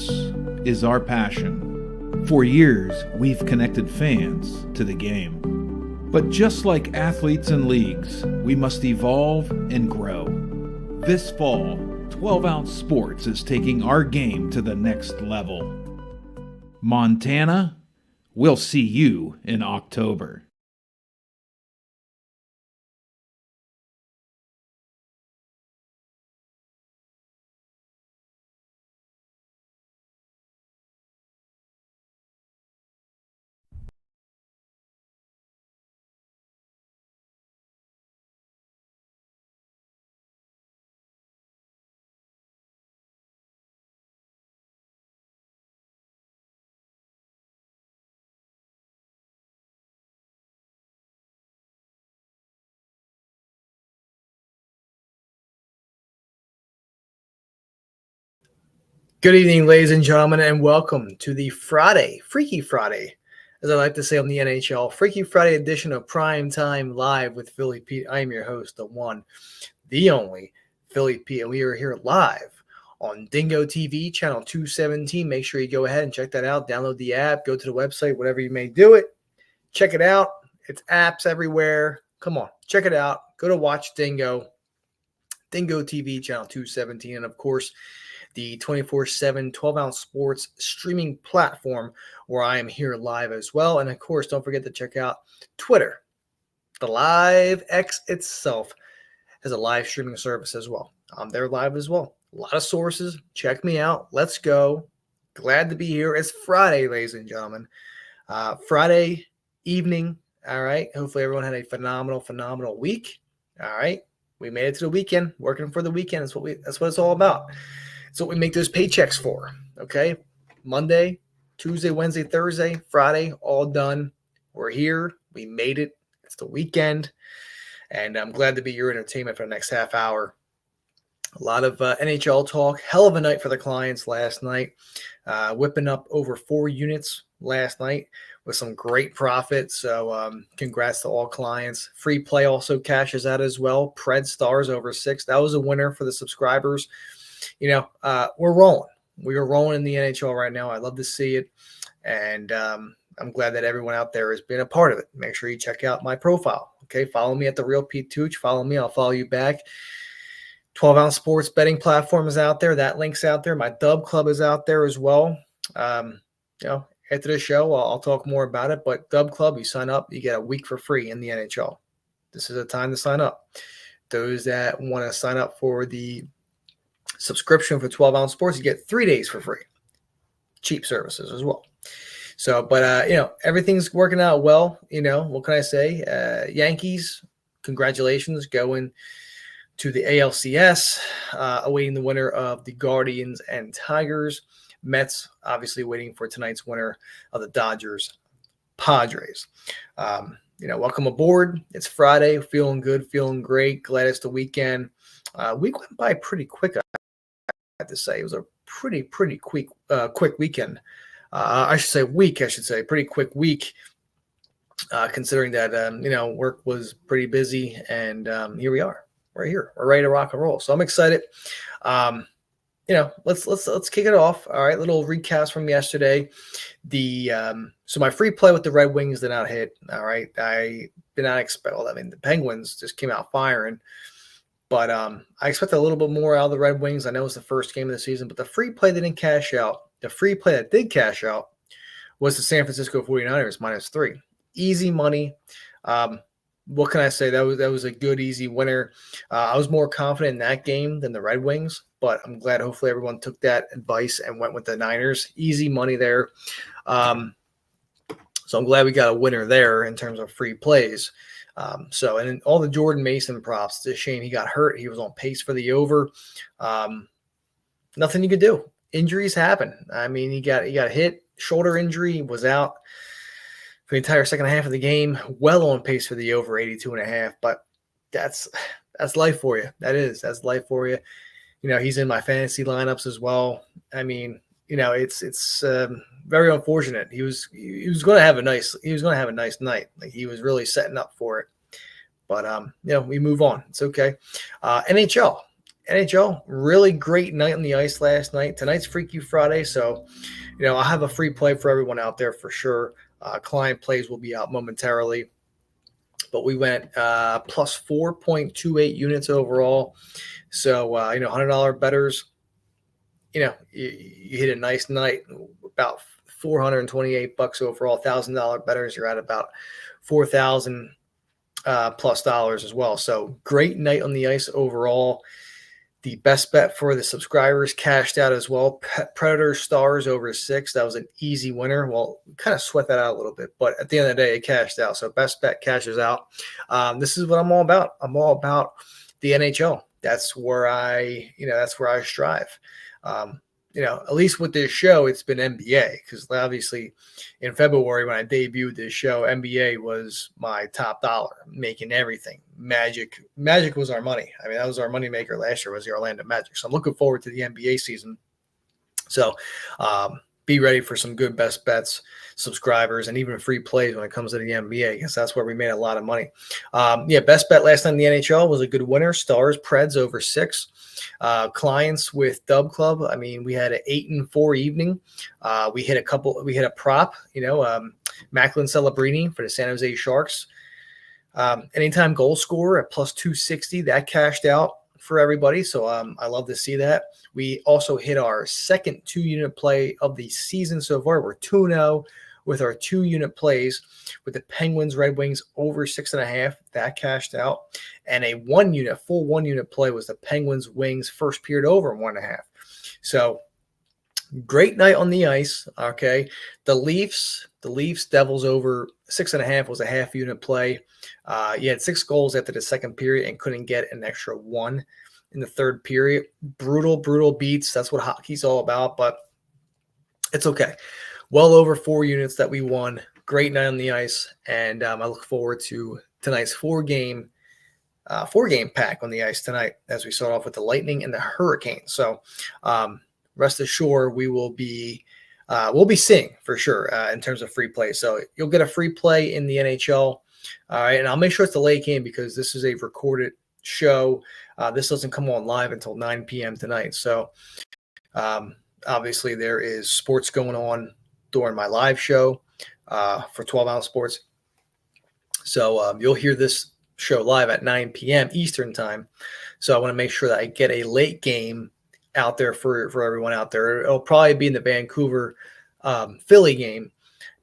sports is our passion. For years, we've connected fans to the game. But just like athletes and leagues, we must evolve and grow. This fall, 12-ounce sports is taking our game to the next level. Montana, we'll see you in October. Good evening, ladies and gentlemen, and welcome to the Freaky Friday, as I like to say on the NHL, Freaky Friday edition of Primetime Live with Philly Pete. I am your host, the one, the only Philly Pete, and we are here live on Dingo TV, channel 217. Make sure you go ahead and check that out. Download the app, go to the website, whatever you may do it. Check it out. It's apps everywhere. Come on, check it out. Go to Watch Dingo TV, channel 217, and of course, the 24/7 12-ounce sports streaming platform where I am here live as well. And of course, don't forget to check out Twitter. The Live X itself has a live streaming service as well. I'm there live as well. A lot of sources. Check me out. Let's go. Glad to be here. It's Friday, ladies and gentlemen. Friday evening. All right. Hopefully everyone had a phenomenal week. All right. We made it to the weekend. Working for the weekend. That's what it's all about. It's what we make those paychecks for, okay? Monday, Tuesday, Wednesday, Thursday, Friday, all done. We're here. We made it. It's the weekend, and I'm glad to be your entertainment for the next half hour. A lot of NHL talk. Hell of a night for the clients last night. Whipping up over 4 units last night with some great profit. So congrats to all clients. Free play also cashes out as well. Pred Stars over 6. That was a winner for the subscribers. We're rolling. We are rolling in the NHL right now. I love to see it. And I'm glad that everyone out there has been a part of it. Make sure you check out my profile. Okay. Follow me at The Real Pete Tooch. Follow me. I'll follow you back. 12-ounce sports betting platform is out there. That link's out there. My Dub Club is out there as well. After the show, I'll talk more about it. But Dub Club, you sign up, you get a week for free in the NHL. This is a time to sign up. Those that want to sign up for the subscription for 12-ounce sports, you get 3 days for free. Cheap services as well. So, but everything's working out well. What can I say? Yankees, congratulations, going to the ALCS, awaiting the winner of the Guardians and Tigers. Mets, obviously waiting for tonight's winner of the Dodgers, Padres. Welcome aboard. It's Friday. Feeling good, feeling great. Glad it's the weekend. Week went by pretty quick, I have to say. It was a pretty quick weekend. Pretty quick week, considering that, work was pretty busy. And here we are. We're here. We're ready to rock and roll. So I'm excited. Let's kick it off. All right, little recast from yesterday. So my free play with the Red Wings did not hit. All right, I did not expect. I mean, the Penguins just came out firing, but I expect a little bit more out of the Red Wings. I know it's the first game of the season, but the free play that didn't cash out. The free play that did cash out was the San Francisco 49ers -3. Easy money. What can I say? That was a good, easy winner. I was more confident in that game than the Red Wings, but I'm glad hopefully everyone took that advice and went with the Niners. Easy money there. So I'm glad we got a winner there in terms of free plays. And all the Jordan Mason props, it's a shame he got hurt. He was on pace for the over. Nothing you could do. Injuries happen. I mean, he got hit, shoulder injury, was out for the entire second half of the game, well on pace for the over 82.5. But that's life for you. That's life for you. He's in my fantasy lineups as well. I mean, it's very unfortunate. He was going to have a nice night. Like, he was really setting up for it. But we move on. It's okay. NHL NHL, really great night on the ice last night. Tonight's Freaky Friday, so I'll have a free play for everyone out there for sure. Client plays will be out momentarily, but we went plus 4.28 units overall. So $100 bettors, you hit a nice night, about $428 overall. $1,000 bettors, you're at about 4,000 plus dollars as well. So great night on the ice overall. The best bet for the subscribers cashed out as well. Predator Stars over 6. That was an easy winner. Well, we kind of sweat that out a little bit, but at the end of the day, it cashed out. So best bet cashes out. This is what I'm all about. I'm all about the NHL. That's where I strive. At least with this show, it's been NBA, because obviously in February when I debuted this show, NBA was my top dollar, making everything. Magic was our money. I mean, that was our money maker last year, was the Orlando Magic. So I'm looking forward to the NBA season. So be ready for some good best bets, subscribers, and even free plays when it comes to the NBA, because that's where we made a lot of money. Best bet last night in the NHL was a good winner. Stars, Preds over 6. Clients with Dub Club, I mean, we had an 8-4 evening. We hit a prop, Macklin Celebrini for the San Jose Sharks. Anytime goal scorer at plus 260, that cashed out for everybody. So I love to see that. We also hit our second 2-unit play of the season so far. We're 2-0 with our 2-unit plays with the Penguins, Red Wings over 6.5. That cashed out. And a full 1-unit play was the Penguins, Wings first period over 1.5. So great night on the ice. Okay. The Leafs, Devils over 6.5 was a half-unit play. You had 6 goals after the second period and couldn't get an extra 1 in the third period. Brutal beats. That's what hockey's all about, but it's okay. Well over 4 units that we won. Great night on the ice, and I look forward to tonight's 4-game pack on the ice tonight, as we start off with the Lightning and the Hurricanes. So rest assured, we'll be seeing for sure in terms of free play. So you'll get a free play in the NHL. All right, and I'll make sure it's the late game, because this is a recorded show. This doesn't come on live until 9 p.m. tonight. So obviously there is sports going on during my live show for 12 Ounce Sports. So you'll hear this show live at 9 p.m. Eastern time. So I want to make sure that I get a late game out there for everyone out there. It'll probably be in the Vancouver Philly game,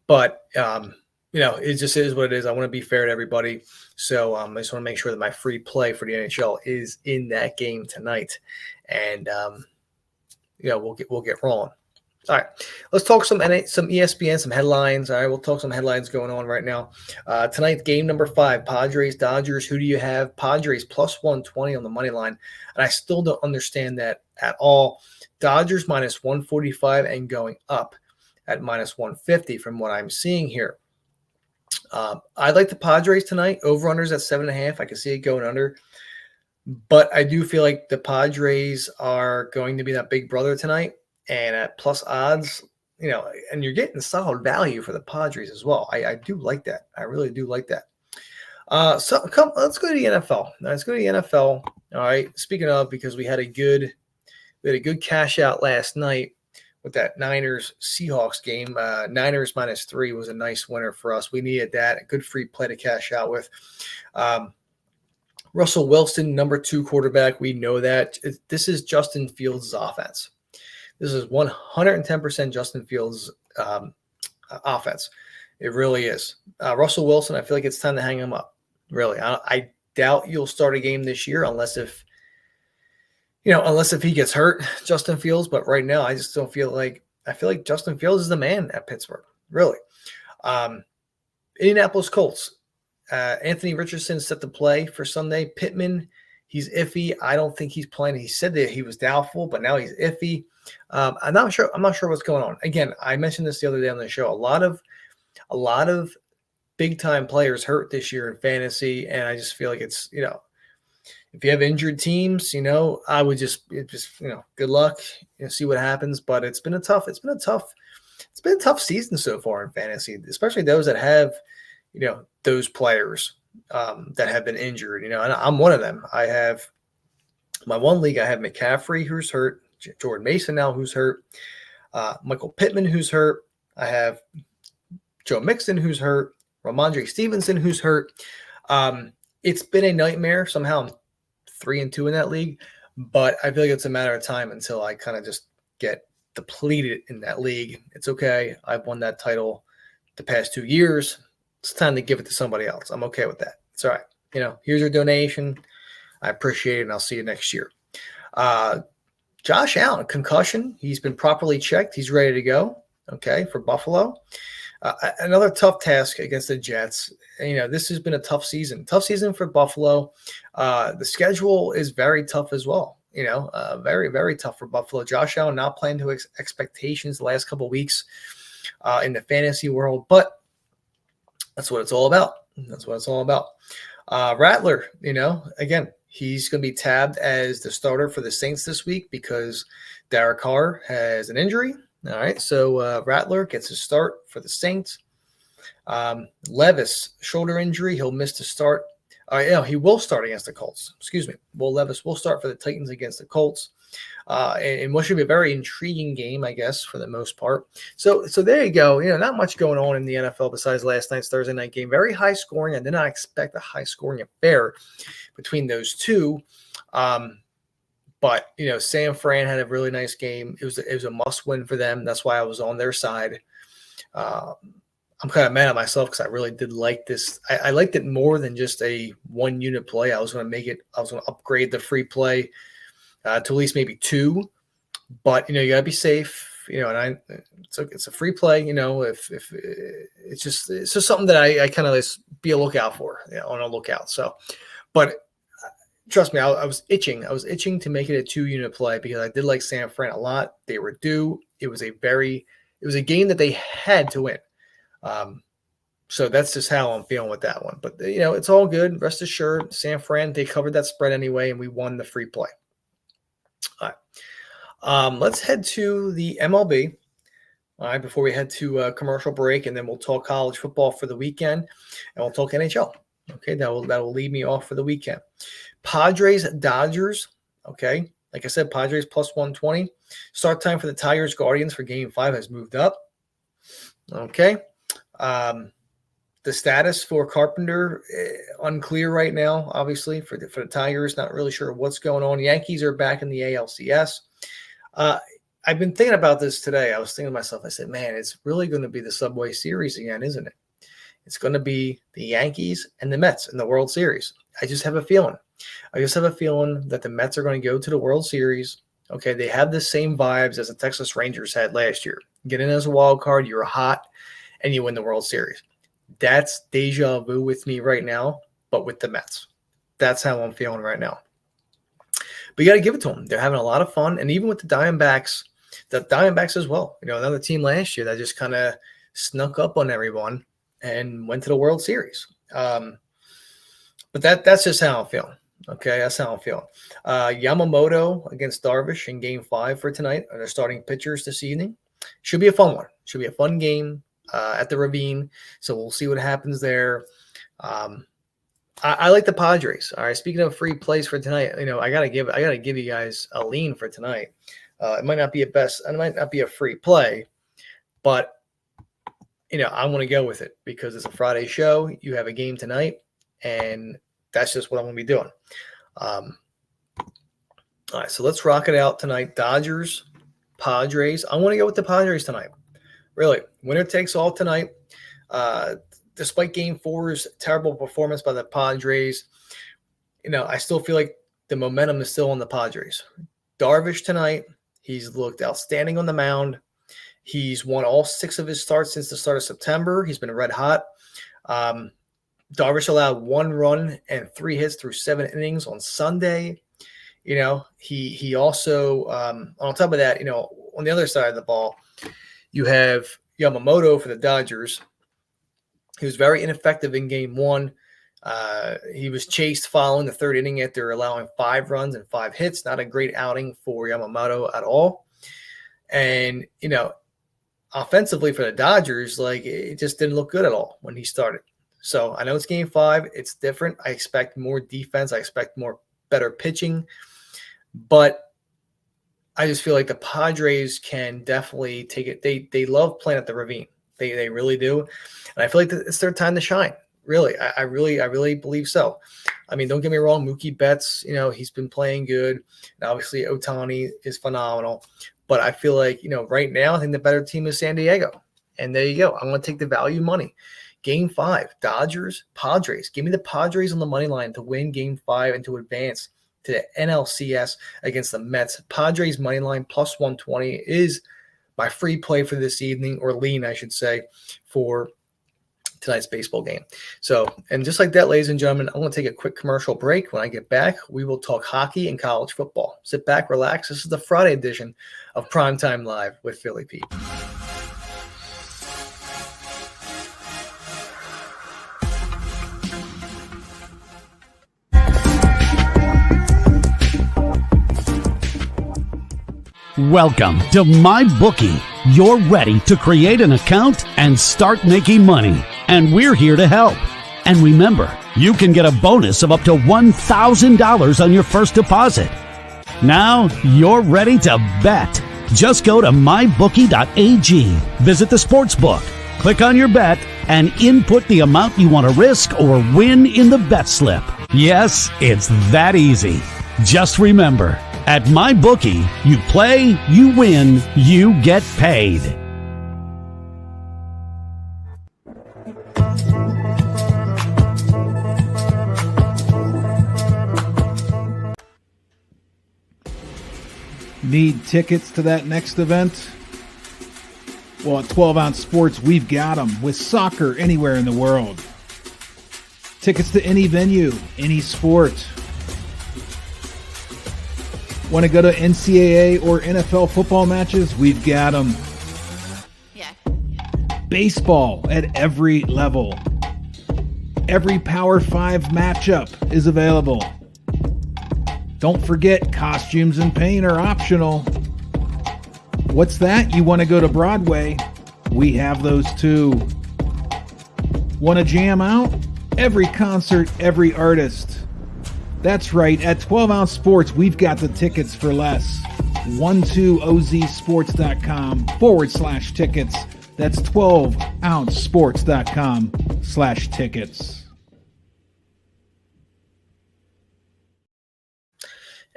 but it just is what it is. I want to be fair to everybody. So I just want to make sure that my free play for the NHL is in that game tonight. And we'll get rolling. All right, let's talk some ESPN, some headlines. All right, we'll talk some headlines going on right now. Tonight, game number 5, Padres, Dodgers. Who do you have? Padres plus 120 on the money line. And I still don't understand that at all. Dodgers minus 145 and going up at minus 150 from what I'm seeing here. I like the Padres tonight. Over-unders at 7.5. I can see it going under. But I do feel like the Padres are going to be that big brother tonight. And at plus odds, and you're getting solid value for the Padres as well. I do like that. I really do like that. Let's go to the NFL. Let's go to the NFL. All right. Speaking of, because we had a good cash out last night with that Niners Seahawks game. Niners minus 3 was a nice winner for us. We needed that. A good free play to cash out with. Russell Wilson, number 2 quarterback. We know that. This is Justin Fields' offense. This is 110% Justin Fields' offense. It really is. Russell Wilson, I feel like it's time to hang him up. Really, I doubt you'll start a game this year unless if he gets hurt, Justin Fields. But right now, I just don't feel like – I feel like Justin Fields is the man at Pittsburgh, really. Indianapolis Colts. Anthony Richardson set to play for Sunday. Pittman, he's iffy. I don't think he's playing. He said that he was doubtful, but now he's iffy. I'm not sure what's going on. Again, I mentioned this the other day on the show. A lot of big time players hurt this year in fantasy, and I just feel like it's if you have injured teams, I would just good luck, see what happens. But it's been a tough season so far in fantasy, especially those that have those players that have been injured. And I'm one of them. I have My one league, I have McCaffrey, who's hurt, Jordan Mason now, who's hurt, Michael Pittman, who's hurt. I have Joe Mixon, who's hurt, Ramondre Stevenson, who's hurt. It's been a nightmare. Somehow I'm 3-2 in that league, but I feel like it's a matter of time until I kind of just get depleted in that league. It's okay. I've won that title the past 2 years. It's time to give it to somebody else. I'm okay with that. It's all right. Here's your donation. I appreciate it, and I'll see you next year. Josh Allen, concussion. He's been properly checked. He's ready to go, okay, for Buffalo. Another tough task against the Jets. This has been a tough season. Tough season for Buffalo. The schedule is very tough as well. Very, very tough for Buffalo. Josh Allen not playing to expectations the last couple of weeks in the fantasy world, but that's what it's all about. Rattler, again, he's going to be tabbed as the starter for the Saints this week because Derek Carr has an injury. All right, so Rattler gets a start for the Saints. Levis, shoulder injury. He'll miss the start. He will start against the Colts. Excuse me. Will Levis will start for the Titans against the Colts. And what should be a very intriguing game, I guess, for the most part. So there you go. Not much going on in the NFL besides last night's Thursday night game. Very high scoring. I did not expect a high scoring affair between those two. But San Fran had a really nice game. It was a must win for them. That's why I was on their side. I'm kind of mad at myself because I really did like this. I liked it more than just a 1 unit play. I was going to upgrade the free play to at least maybe 2. But you got to be safe. And it's a free play. If it's just something that I kind of be a lookout for. On a lookout. So, but. Trust me, I was itching. I was itching to make it a 2 unit play because I did like San Fran a lot. They were due. It was a game that they had to win. So that's just how I'm feeling with that one. But it's all good. Rest assured, San Fran, they covered that spread anyway, and we won the free play. All right. Let's head to the MLB. All right, before we head to a commercial break, and then we'll talk college football for the weekend, and we'll talk NHL. Okay, that will lead me off for the weekend. Padres, Dodgers. Okay, like I said, Padres plus 120. Start time for the Tigers, Guardians for Game 5 has moved up. Okay, the status for Carpenter unclear right now. Obviously, for the Tigers, not really sure what's going on. Yankees are back in the ALCS. I've been thinking about this today. I was thinking to myself, I said, man, it's really going to be the Subway Series again, isn't it? It's going to be the Yankees and the Mets in the World Series. I just have a feeling. That the Mets are going to go to the World Series. Okay, they have the same vibes as the Texas Rangers had last year. Get in as a wild card, you're hot, and you win the World Series. That's deja vu with me right now, but with the Mets. That's how I'm feeling right now. But you got to give it to them. They're having a lot of fun, and even with the Diamondbacks as well. Another team last year that just kind of snuck up on everyone and went to the World Series. But that's just how I'm feeling. Okay, that's how I'm feeling. Yamamoto against Darvish in Game 5 for tonight are their starting pitchers this evening. Should be a fun one. Should be a fun game at the Ravine. So we'll see what happens there. I like the Padres. All right. Speaking of free plays for tonight, I gotta give you guys a lean for tonight. It might not be a free play, but I want to go with it because it's a Friday show. You have a game tonight, and that's just what I'm going to be doing. All right, so let's rock it out tonight. Dodgers, Padres. I want to go with the Padres tonight. Really, winner takes all tonight. Despite Game 4's terrible performance by the Padres, I still feel like the momentum is still on the Padres. Darvish tonight, he's looked outstanding on the mound. He's won all 6 of his starts since the start of September. He's been red hot. Darvish allowed 1 run and 3 hits through 7 innings on Sunday. He also, on top of that, on the other side of the ball, you have Yamamoto for the Dodgers. He was very ineffective in Game 1. He was chased following the 3rd inning after allowing 5 runs and 5 hits. Not a great outing for Yamamoto at all. And, offensively for the Dodgers, it just didn't look good at all when he started. So I know it's Game 5. It's different. I expect more defense. I expect better pitching. But I just feel like the Padres can definitely take it. They love playing at the Ravine. They really do. And I feel like it's their time to shine. Really. I really believe so. I mean, don't get me wrong. Mookie Betts, he's been playing good. And obviously, Ohtani is phenomenal. But I feel like, right now, I think the better team is San Diego. And there you go. I'm going to take the value money. Game 5, Dodgers, Padres. Give me the Padres on the money line to win Game 5 and to advance to the NLCS against the Mets. Padres money line plus 120 is my free play for this evening, or lean, I should say, for tonight's baseball game. So, and just like that, ladies and gentlemen, I'm going to take a quick commercial break. When I get back, we will talk hockey and college football. Sit back, relax. This is the Friday edition of Primetime Live with Philly Pete. Welcome to MyBookie. You're ready to create an account and start making money. And we're here to help. And remember, you can get a bonus of up to $1,000 on your first deposit. Now you're ready to bet. Just go to mybookie.ag, visit the sportsbook, click on your bet, and input the amount you want to risk or win in the bet slip. Yes, it's that easy. Just remember, at MyBookie, you play, you win, you get paid. Need tickets to that next event? Well, at 12 Ounce Sports, we've got them with soccer anywhere in the world. Tickets to any venue, any sport. Want to go to NCAA or NFL football matches? We've got them. Yeah. Baseball at every level. Every Power 5 matchup is available. Don't forget, costumes and paint are optional. What's that? You want to go to Broadway? We have those too. Want to jam out? Every concert, every artist. That's right, at 12 Ounce Sports, we've got the tickets for less. 12ozsports.com/tickets. That's 12ouncesports.com/tickets.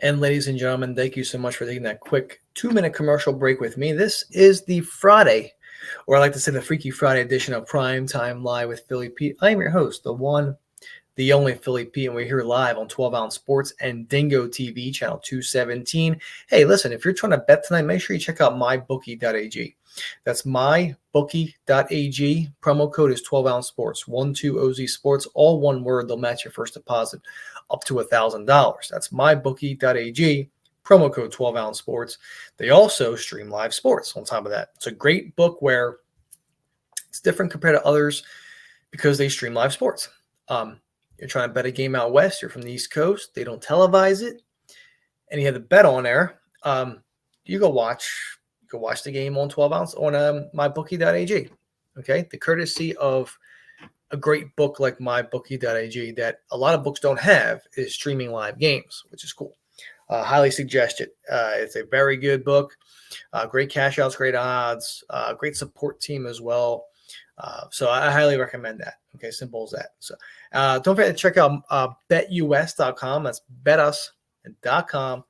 And ladies and gentlemen, thank you so much for taking that quick 2-minute commercial break with me. This is the Friday, or I like to say the Freaky Friday edition of Primetime Live with Philly Pete. I am your host, the one, the only Philly Pete, and we're here live on 12 Ounce Sports and Dingo TV, channel 217. Hey, listen, if you're trying to bet tonight, make sure you check out mybookie.ag. That's mybookie.ag. Promo code is 12 Ounce Sports, 12OZ Sports, all one word. They'll match your first deposit up to $1,000. That's mybookie.ag. Promo code 12 Ounce Sports. They also stream live sports on top of that. It's a great book where it's different compared to others because they stream live sports. You're trying to bet a game out west. You're from the East Coast. They don't televise it, and you have the bet on there. You go watch the game on 12 Ounce on mybookie.ag. Okay, the courtesy of a great book like mybookie.ag that a lot of books don't have is streaming live games, which is cool. Highly suggest it. It's a very good book. Great cash outs, great odds, great support team as well. So I highly recommend that. Okay, simple as that. So don't forget to check out betus.com. That's betus.com.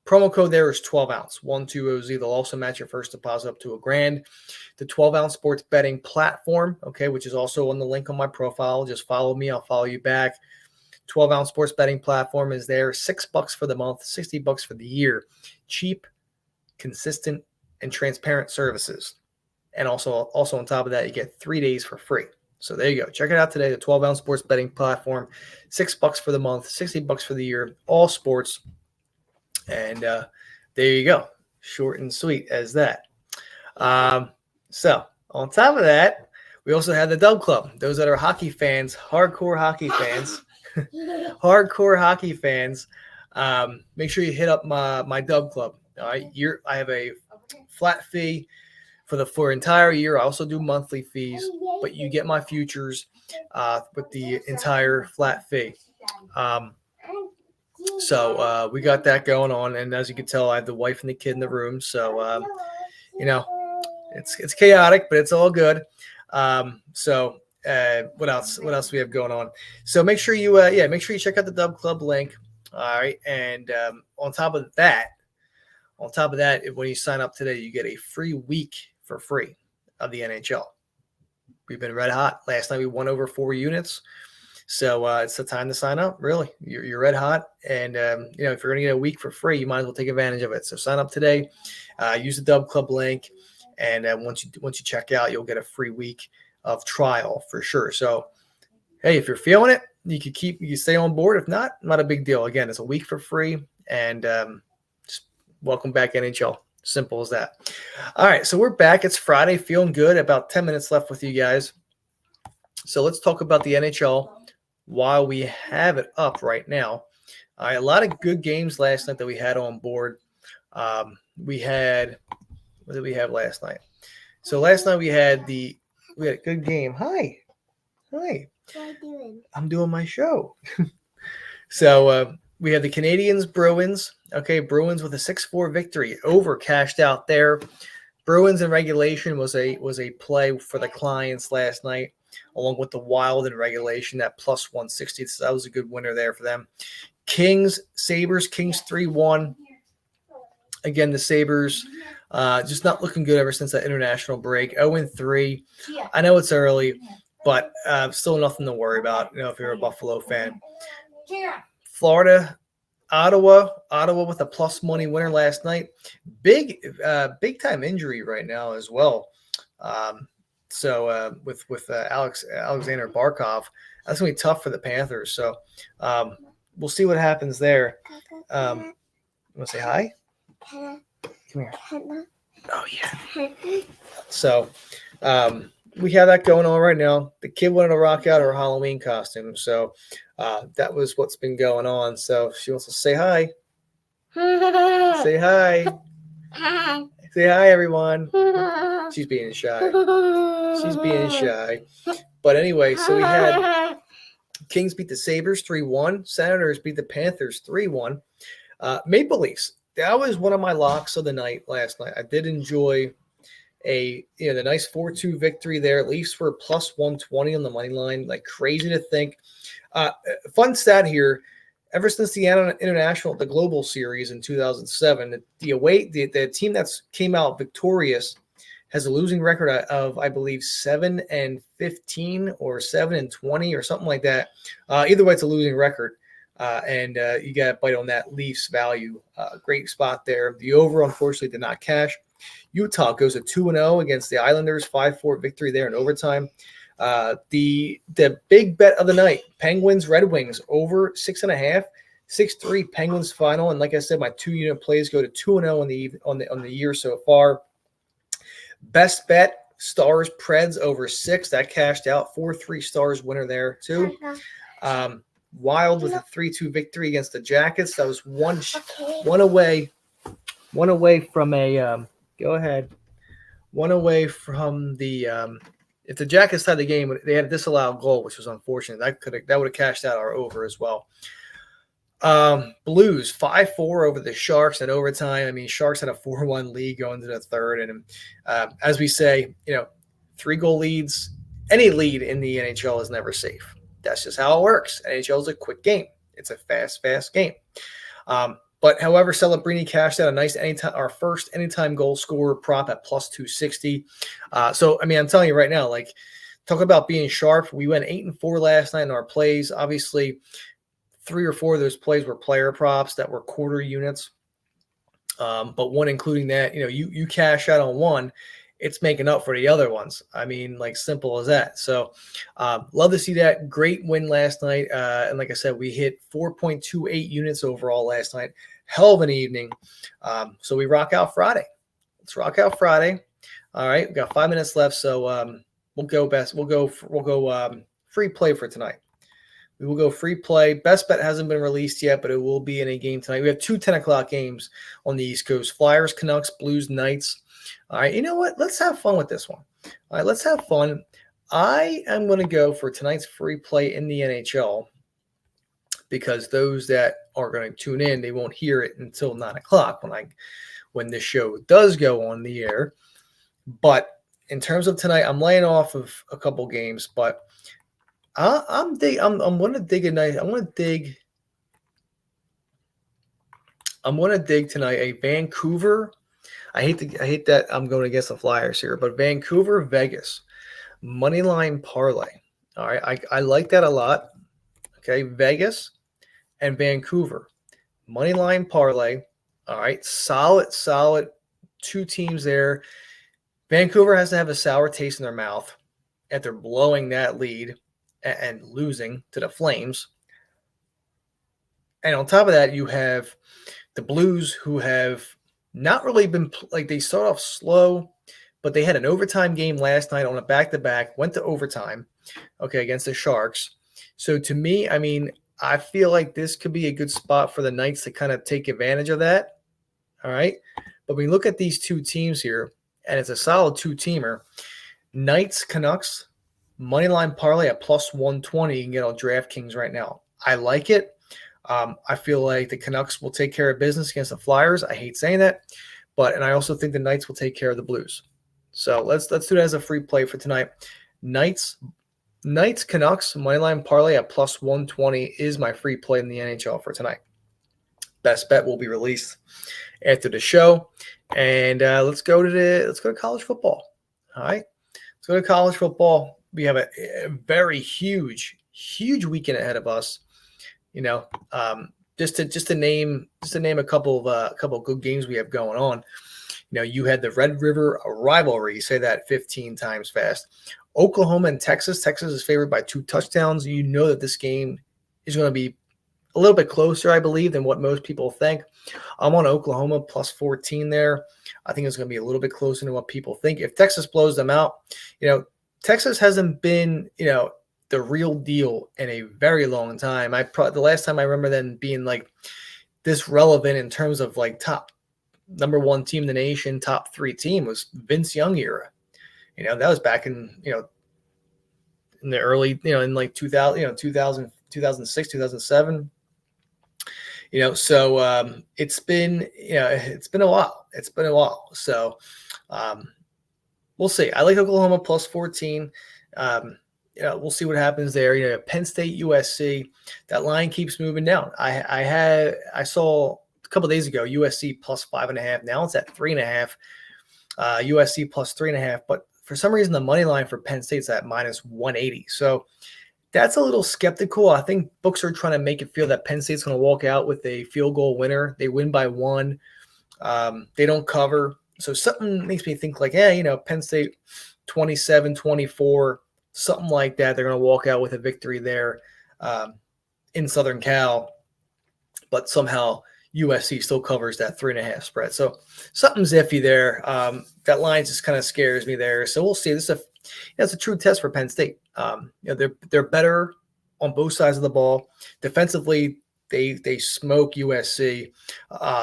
Promo code there is 12 Ounce, 12OZ. They'll also match your first deposit up to $1,000. The 12 Ounce Sports betting platform, okay, which is also on the link on my profile. Just follow me. I'll follow you back. 12 Ounce Sports betting platform is there. $6 for the month, $60 for the year. Cheap, consistent, and transparent services. And also on top of that, you get 3 days for free. So there you go. Check it out today. The 12 Ounce Sports betting platform. $6 for the month, $60 for the year. All sports. And there you go. Short and sweet as that. So on top of that, we also have the Dub Club. Those that are hockey fans, hardcore hockey fans, make sure you hit up my Dub Club. All right, I have a flat fee for entire year. I also do monthly fees, but you get my futures with the entire flat fee. So we got that going on, and as you can tell, I have the wife and the kid in the room. So it's chaotic, but it's all good. What else? What else do we have going on? So make sure you check out the Dub Club link. All right, and on top of that, when you sign up today, you get a free week for free of the NHL. We've been red hot. Last night we won over 4 units. So it's the time to sign up. Really, you're red hot, and if you're going to get a week for free, you might as well take advantage of it. So sign up today. Use the Dub Club link, and once you check out, you'll get a free week of trial for sure. So hey, if you're feeling it, you can stay on board. If not a big deal. Again, it's a week for free, and just welcome back NHL. Simple as that. All right, so we're back. It's Friday, feeling good. About 10 minutes left with you guys. So let's talk about the NHL while we have it up right now. All right, a lot of good games last night that we had on board. What did we have last night? So last night we had a good game. Hi. What are you doing? I'm doing my show. So we had the Canadiens Bruins. Okay, Bruins with a 6-4 victory. Over cashed out there. Bruins in regulation was a play for the clients last night, along with the Wild in regulation at plus 160. So that was a good winner there for them. Kings 3-1. Again, the Sabres just not looking good ever since that international break. 0-3. I know it's early, but still nothing to worry about, if you're a Buffalo fan. Florida, Ottawa with a plus money winner last night. Big time injury right now as well. With Alexander Barkov, that's gonna be tough for the Panthers. So we'll see what happens there. You want to say hi? Come here. Oh yeah. So we have that going on right now. The kid wanted to rock out her Halloween costume, so that was what's been going on. So she wants to say hi. Say hi. Hi. Say hi, everyone. She's being shy. But anyway, so we had Kings beat the Sabres 3-1. Senators beat the Panthers 3-1. Maple Leafs. That was one of my locks of the night last night. I did enjoy the nice 4-2 victory there. Leafs were plus 120 on the money line. Like, crazy to think. Fun stat here. Ever since the international, the global series in 2007, the team that's came out victorious has a losing record of, I believe, 7-15 or 7-20 or something like that. Either way, it's a losing record. And you got to bite on that Leafs value. Great spot there. The over, unfortunately, did not cash. Utah goes to 2-0 against the Islanders, 5-4 victory there in overtime. The big bet of the night, Penguins, Red Wings, over 6.5, 6-3 Penguins final. And like I said, my 2-unit plays go to 2-0 on the year so far. Best bet, Stars, Preds over 6. That cashed out. 4-3 Stars winner there too. Wild with a 3-2 victory against the Jackets. That was one away from a go ahead. One away from the if the Jackets had the game, they had a disallowed goal, which was unfortunate. That would have cashed out our over as well. Blues 5-4 over the Sharks in overtime. I mean, Sharks had a 4-1 lead going to the third, and as we say, 3-goal leads, any lead in the NHL is never safe. That's just how it works. NHL is a quick game. It's a fast game. But however, Celebrini cashed out a nice our first anytime goal scorer prop at plus 260. So, I mean, I'm telling you right now, like, talk about being sharp. We went 8-4 last night in our plays. Obviously, 3 or 4 of those plays were player props that were quarter units. But one, including that, you cash out on one, it's making up for the other ones. I mean, like, simple as that. So love to see that. Great win last night. And like I said, we hit 4.28 units overall last night. Hell of an evening. So we rock out Friday. Let's rock out Friday. All right. We got 5 minutes left. So we'll go free play for tonight. We will go free play. Best bet hasn't been released yet, but it will be in a game tonight. We have 2 10 o'clock games on the East Coast. Flyers, Canucks, Blues, Knights. All right, you know what? Let's have fun with this one. All right, let's have fun. I am going to go for tonight's free play in the NHL because those that are going to tune in, they won't hear it until 9 o'clock when this show does go on the air. But in terms of tonight, I'm laying off of a couple games, but I'm going to dig tonight. I'm going to dig tonight a Vancouver. I hate that I'm going against the Flyers here, but Vancouver Vegas money line parlay. All right, I like that a lot. Okay, Vegas and Vancouver money line parlay. All right, solid two teams there. Vancouver has to have a sour taste in their mouth after blowing that lead and losing to the Flames. And on top of that, you have the Blues, who have not really been they start off slow, but they had an overtime game last night on a back-to-back, went to overtime, against the Sharks. So to me, I mean, I feel like this could be a good spot for the Knights to kind of take advantage of that. All right. But we look at these two teams here, and it's a solid two-teamer. Knights, Canucks, moneyline parlay at plus 120. You can get on DraftKings right now. I like it. I feel like the Canucks will take care of business against the Flyers. I hate saying that, and I also think the Knights will take care of the Blues. So let's do that as a free play for tonight. Knights, Canucks, moneyline parlay at plus 120 is my free play in the NHL for tonight. Best bet will be released after the show, and let's go to college football. All right, let's go to college football. We have a very huge weekend ahead of us. Just to name a couple of good games we have going on. You had the Red River rivalry. Say that 15 times fast. Oklahoma and Texas. Texas is favored by 2 touchdowns. You know that this game is going to be a little bit closer, I believe, than what most people think. I'm on Oklahoma plus 14 there. I think it's going to be a little bit closer than what people think. If Texas blows them out, Texas hasn't been, the real deal in a very long time. The last time I remember them being this relevant in terms of top number 1 team in the nation, top 3 team was Vince Young era. That was back in the early, in 2000, 2006, 2007. So it's been a while. It's been a while. So we'll see. I like Oklahoma plus 14. We'll see what happens there. Penn State, USC, that line keeps moving down. I saw a couple of days ago USC plus 5.5. Now it's at 3.5. USC plus 3.5. But for some reason, the money line for Penn State's at minus 180. So that's a little skeptical. I think books are trying to make it feel that Penn State's going to walk out with a field goal winner. They win by 1. They don't cover. So something makes me think Penn State 27-24. Something like that. They're going to walk out with a victory there in Southern Cal, but somehow USC still covers that 3.5 spread. So something's iffy there. That line just kind of scares me there. So we'll see. That's a true test for Penn State. They're better on both sides of the ball. Defensively, they smoke USC.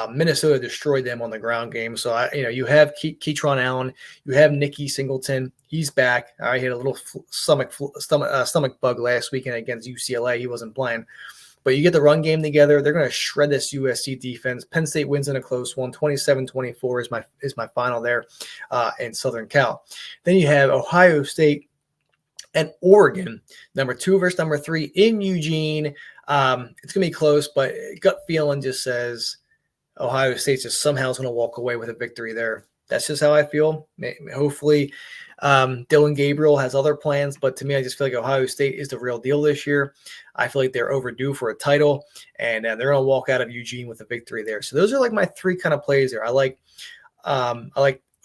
Minnesota destroyed them on the ground game. So you have Keytron Allen, you have Nicky Singleton. He's back. He had a little stomach bug last weekend against UCLA. He wasn't playing. But you get the run game together. They're going to shred this USC defense. Penn State wins in a close one. 27-24 is my final there in Southern Cal. Then you have Ohio State and Oregon, number 2 versus number 3 in Eugene. It's going to be close, but gut feeling just says Ohio State just somehow is going to walk away with a victory there. That's just how I feel. Hopefully, Dylan Gabriel has other plans, but to me, I just feel like Ohio State is the real deal this year. I feel like they're overdue for a title, and they're going to walk out of Eugene with a victory there. So those are my 3 kind of plays there. I like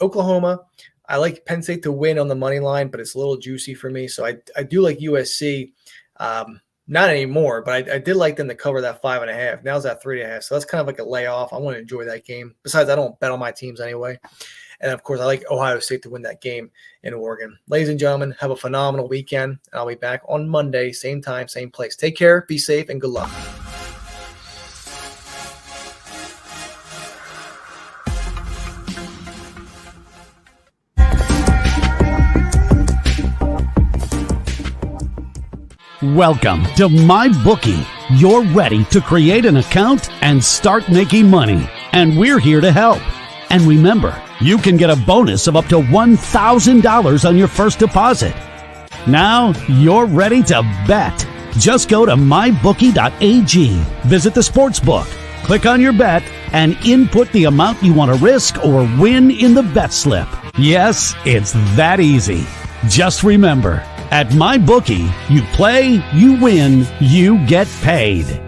Oklahoma. I like Penn State to win on the money line, but it's a little juicy for me. So I do like USC. Not anymore, but I did like them to cover that 5.5. Now it's at 3.5. So that's kind of like a layoff. I want to enjoy that game. Besides, I don't bet on my teams anyway. And of course, I like Ohio State to win that game in Oregon. Ladies and gentlemen, have a phenomenal weekend. And I'll be back on Monday, same time, same place. Take care, be safe, and good luck. Welcome to MyBookie. you're ready to create an account and start making money. And we're here to help. And remember, you can get a bonus of up to $1,000 on your first deposit. Now you're ready to bet. Just go to mybookie.ag, visit the sportsbook, click on your bet, and input the amount you want to risk or win in the bet slip. Yes, it's that easy. Just remember, at MyBookie, you play, you win, you get paid.